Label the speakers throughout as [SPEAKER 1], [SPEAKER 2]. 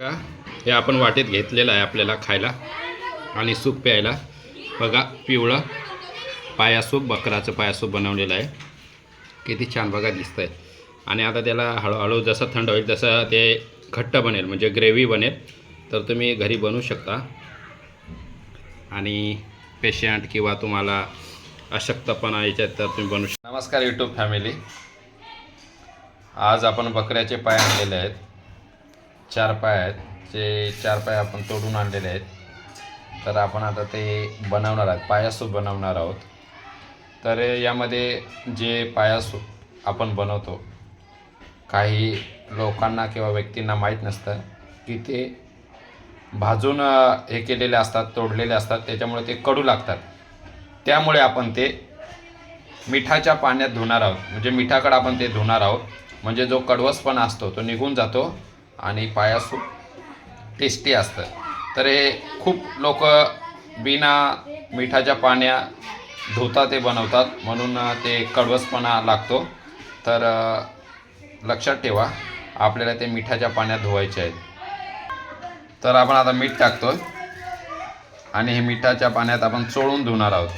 [SPEAKER 1] बघा हे आपण वाटेत घेतलेलं आहे आपल्याला खायला आणि सूप प्यायला. बघा पिवळं पायासूप, बकराचं पायासूप बनवलेलं आहे. किती छान बघा दिसतंय. आणि आता त्याला हळूहळू जसं थंड होईल तसं ते घट्ट बनेल, म्हणजे ग्रेव्ही बनेल. तर तुम्ही घरी बनवू शकता. आणि पेशंट किंवा तुम्हाला अशक्तपणा याच्यात तर तुम्ही बनवू शकता. नमस्कार यूट्यूब फॅमिली. आज आपण बकऱ्याचे पाय आणलेले आहेत. 4 पाय आहेत. ते 4 पाय आपण तोडून आणलेले आहेत. तर आपण आता ते बनवणार आहोत, पायासूप बनवणार आहोत. तर यामध्ये जे पायासूप आपण बनवतो, काही लोकांना किंवा व्यक्तींना माहीत नसतं की ते भाजून हे केलेले असतात, तोडलेले असतात. त्याच्यामुळे ते कडू लागतात. त्यामुळे आपण ते मिठाच्या पाण्यात धुणार आहोत. म्हणजे मिठाकडे आपण ते धुणार आहोत. म्हणजे जो कडवसपणा असतो तो निघून जातो आणि पायासूप टेस्टी असतं. तर हे खूप लोक बिना मिठाच्या पाण्यात धुता ते बनवतात, म्हणून ते कडवसपणा लागतो. तर लक्षात ठेवा, आपल्याला ते मिठाच्या पाण्यात धुवायचे आहेत. तर आपण आता मीठ टाकतोय आणि हे मिठाच्या पाण्यात आपण चोळून धुणार आहोत,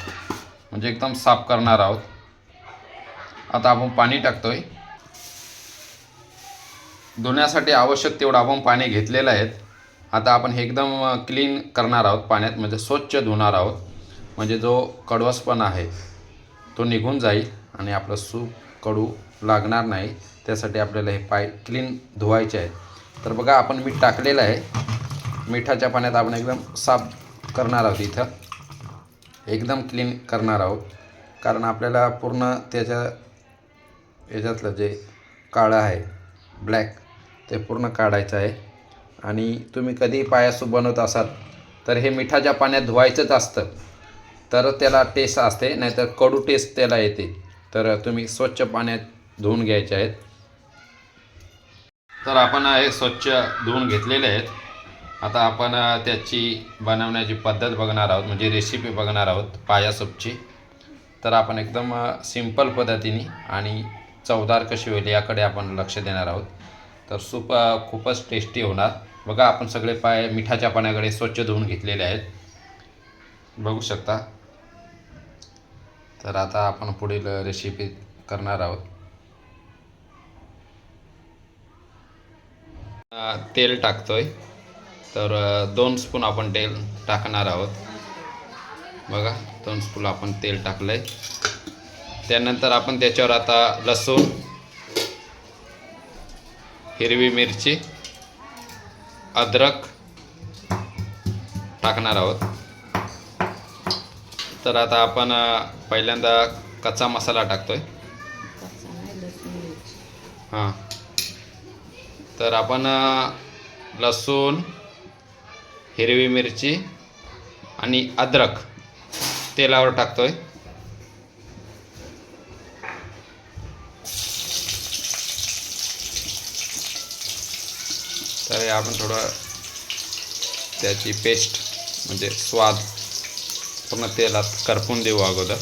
[SPEAKER 1] म्हणजे एकदम साफ करणार आहोत. आता आपण पाणी टाकतोय. धुण्यासाठी आवश्यक तेवढं आपण पाणी घेतलेलं आहे. आता आपण हे एकदम क्लीन करणार आहोत पाण्यात, म्हणजे स्वच्छ धुणार आहोत. म्हणजे जो कडवसपणा आहे तो निघून जाईल आणि आपलं सूप कडू लागणार नाही. त्यासाठी आपल्याला हे पाय क्लीन धुवायचे आहेत. तर बघा आपण मीठ टाकलेलं आहे. मिठाच्या पाण्यात आपण एकदम साफ करणार आहोत. इथं एकदम क्लीन करणार आहोत, कारण आपल्याला पूर्ण याच्यातलं जे काळं आहे, ब्लॅक, ते पूर्ण काढायचं आहे. आणि तुम्ही कधी पायासूप बनवत असाल तर हे मिठाच्या पाण्यात धुवायचंच असतं, तर त्याला टेस्ट असते, नाहीतर कडू टेस्ट त्याला येते. तर तुम्ही स्वच्छ पाण्यात धुवून घ्यायचे आहेत. तर आपण हे स्वच्छ धुवून घेतलेले आहेत. आता आपण त्याची बनवण्याची पद्धत बघणार आहोत, म्हणजे रेसिपी बघणार आहोत पायासूपची. तर आपण एकदम सिंपल पद्धतीने आणि चवदार कशी होईल याकडे आपण लक्ष देणार आहोत. तर सूप खूपच टेस्टी होणार. बघा आपण सगळे पाय मिठाच्या पाण्याकडे स्वच्छ धुवून घेतलेले आहेत, बघू शकता. तर आता आपण पुढील रेसिपी करणार आहोत. तेल टाकतोय. तर 2 स्पून आपण तेल टाकणार आहोत. बघा 2 स्पून आपण तेल टाकलं आहे. त्यानंतर आपण त्याच्यावर आता लसूण, हिरवी मिरची, अद्रक टाकणार आहोत. तर आता आपण पहिल्यांदा कच्चा मसाला टाकतोय. हां, तर आपण लसूण, हिरवी मिरची आणि अद्रक तेलावर टाकतोय. तर आपण थोडं त्याची पेस्ट, म्हणजे स्वाद पूर्ण तेलात करपून देऊ अगोदर.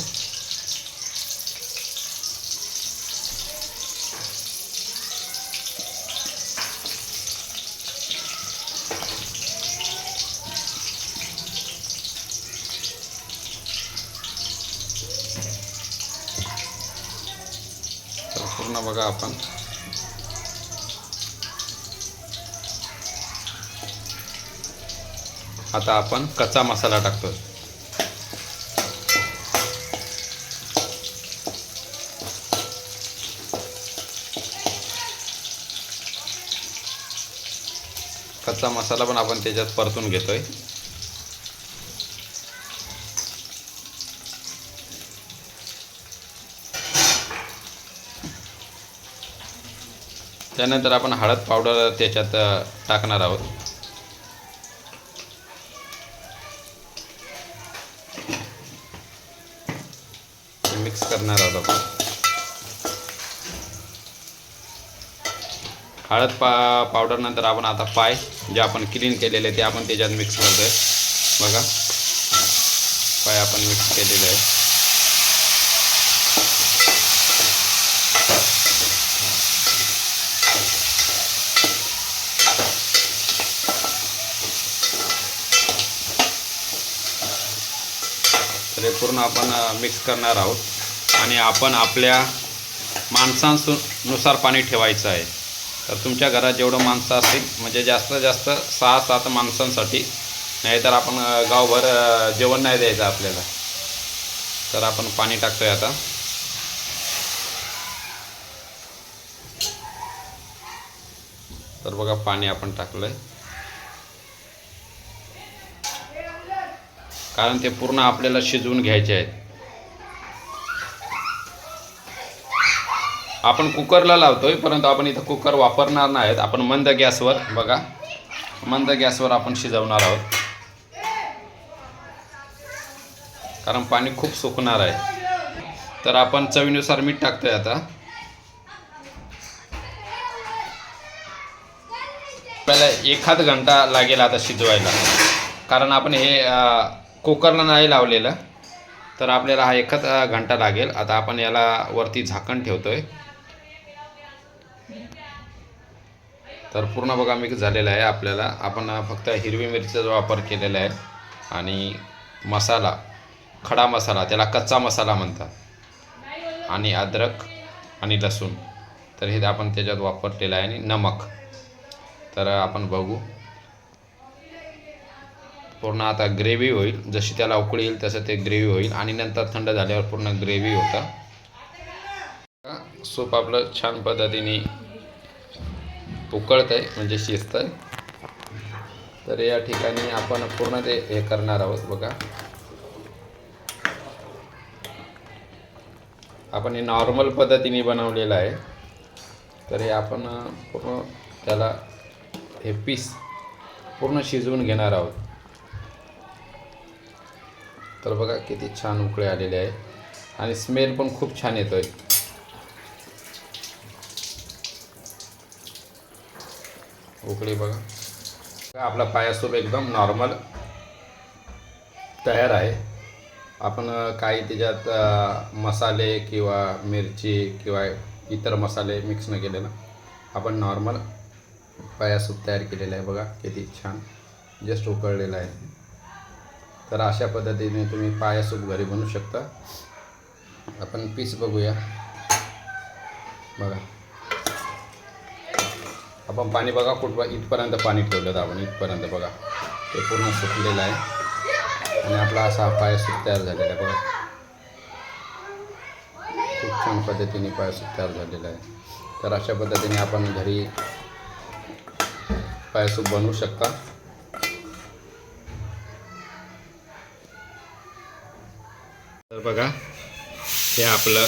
[SPEAKER 1] तर पूर्ण बघा आपण आता आपण कच्चा मसाला टाकतोय. कच्चा मसाला पण आपण त्याच्यात परतून घेतोय. त्यानंतर आपण हळद पावडर त्याच्यात टाकणार आहोत. मिक्स करणार आहोत आपण. हळद पावडर नंतर आपण आता पाय जे आपण क्लीन केलेले ते आपण त्याच्यात मिक्स करतोय. बघा पाय आपण मिक्स केलेले आहे. तर हे पूर्ण आपण मिक्स करणार आहोत आणि आपण आपल्या माणसांनुसार पाणी ठेवायचं आहे. तर तुमच्या घरात जेवढं माणसं असतील म्हणजे जास्तीत जास्त 6-7 माणसांसाठी, नाहीतर आपण गावभर जेवण नाही द्यायचं आपल्याला. तर आपण पाणी टाकतोय आता. तर बघा पाणी आपण टाकलंय, कारण ते पूर्ण आपल्याला शिजवून घ्यायचे आहेत. आपण कुकरला लावतोय, परंतु आपण इथं कुकर वापरणार नाहीत. आपण मंद गॅसवर, बघा मंद गॅसवर आपण शिजवणार आहोत, कारण पाणी खूप सुकणार आहे. तर आपण चवीनुसार मीठ टाकतोय आता. आपल्याला 1 घंटा लागेल आता शिजवायला, कारण आपण हे कुकरला नाही लावलेलं. तर आपल्याला हा 1 घंटा लागेल. आता आपण याला वरती झाकण ठेवतोय. तर पूर्ण बघा मिक्स झालेला आहे. आपल्याला आपण फक्त हिरवी मिरचीचा वापर केलेला आहे आणि मसाला, खडा मसाला, त्याला कच्चा मसाला म्हणतात, आणि अद्रक आणि लसूण, तर हे आपण त्याच्यात वापरलेलं आहे, आणि नमक. तर आपण बघू, पूर्ण आता ग्रेव्ही होईल. जशी त्याला उकळी येईल तसं ते ग्रेव्ही होईल, आणि नंतर थंड झाल्यावर पूर्ण ग्रेव्ही होतं. सूप आपलं छान पद्धतीने उकळत आहे, म्हणजे शिजत आहे. तर या ठिकाणी आपण पूर्ण ते हे करणार आहोत. बघा आपण हे नॉर्मल पद्धतीने बनवलेलं आहे. तर हे आपण पूर्ण त्याला हे पीस पूर्ण शिजवून घेणार आहोत. तर बघा किती छान उकळे आलेले आहे, आणि स्मेल पण खूप छान येतोय. उकळी बघा. आपला पाया सूप एकदम नॉर्मल तयार आहे. आपण काही त्याच्यात मसाले किंवा मिरची किंवा इतर मसाले मिक्स न केलेलं आपण नॉर्मल पाया सूप तयार केलेलं आहे. बघा किती छान जस्ट उकळलेलं आहे. तर अशा पद्धतीने तुम्ही पाया सूप घरी बनवू शकता. आपण पीस बघूया. बघा आपण पाणी बघा कुठं इथपर्यंत पाणी ठेवलं तर आपण इथपर्यंत बघा ते पूर्ण सुकलेलं आहे, आणि आपला असा पाया सूप तयार झालेला आहे. बघा खूप छान पद्धतीने पाया सूप तयार झालेला आहे. तर अशा पद्धतीने आपण घरी पाया सूप बनवू शकता. तर बघा हे आपलं